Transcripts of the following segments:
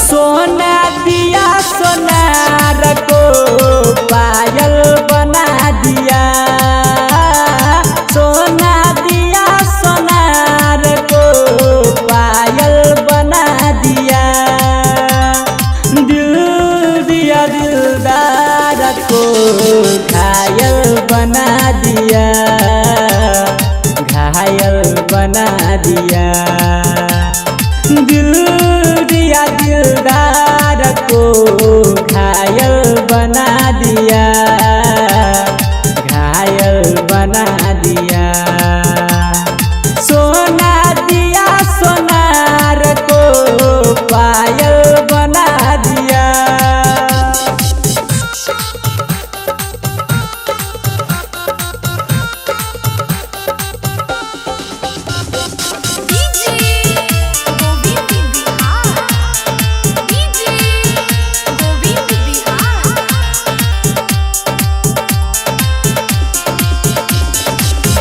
सोना दिया सोनार को पायल बना दिया, सोना दिया सोनार को पायल बना दिया, दिल दिया दिलदार को घायल बना दिया, घायल बना दिया, दिल दिया दिलदार को घायल बना दिया, घायल बना दिया। सोना दिया सोनार को पायल बना दिया।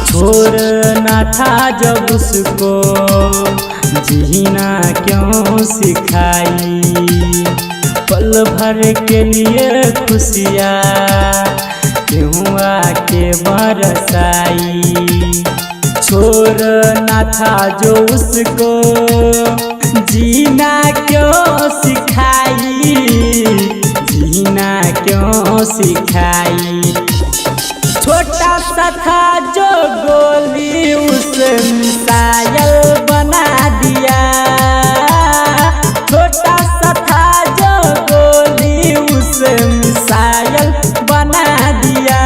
छोड़ना था जब उसको जीना क्यों सिखाई, पल भर के लिए खुशियाँ क्यों आके बरसाई। छोड़ना था जो उसको जीना क्यों सिखाई, जीना क्यों सिखाई। छोटा सा था जो गोली उसे मिसाइल बना दिया, छोटा सा था जो गोली उसे मिसाइल बना दिया,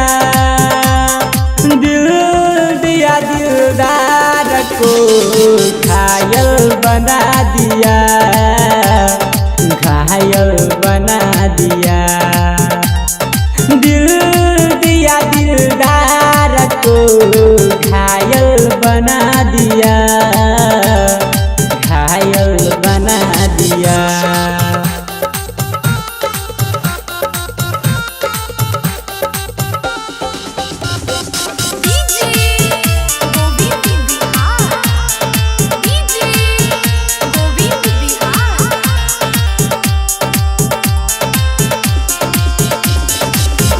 दिल दिया दिलदार को घायल बना दिया, घायल बना दिया, दिल दिया दिलदार को घायल बना दिया, घायल बना दिया।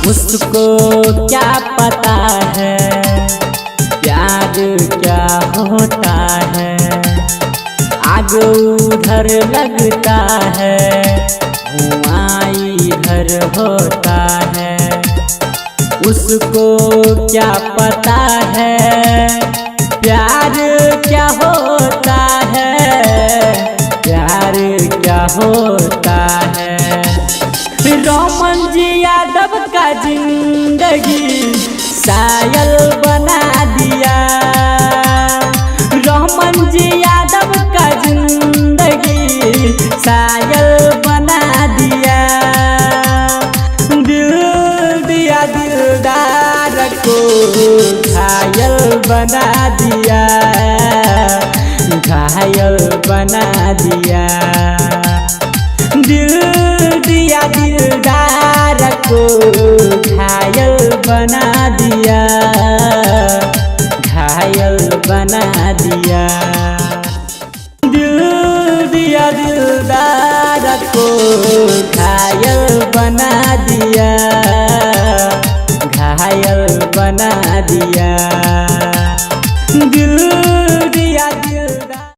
उसको क्या पता है प्यार क्या होता है, आग उधर लगता है धुआं इधर होता है। उसको क्या पता है प्यार क्या होता है, प्यार क्या होता है। रोमन जी यादव का जिंदगी सायल बना दिया, रोमन जी यादव का जिंदगी सायल बना दिया, दिल दिया दिलदार को घायल बना दिया, घायल बना दिया, दिल दिया दिलदार को घायल बना दिया, घायल बना दिया, दिल दिया दिलदार को घायल बना दिया, घायल बना दिया, दिल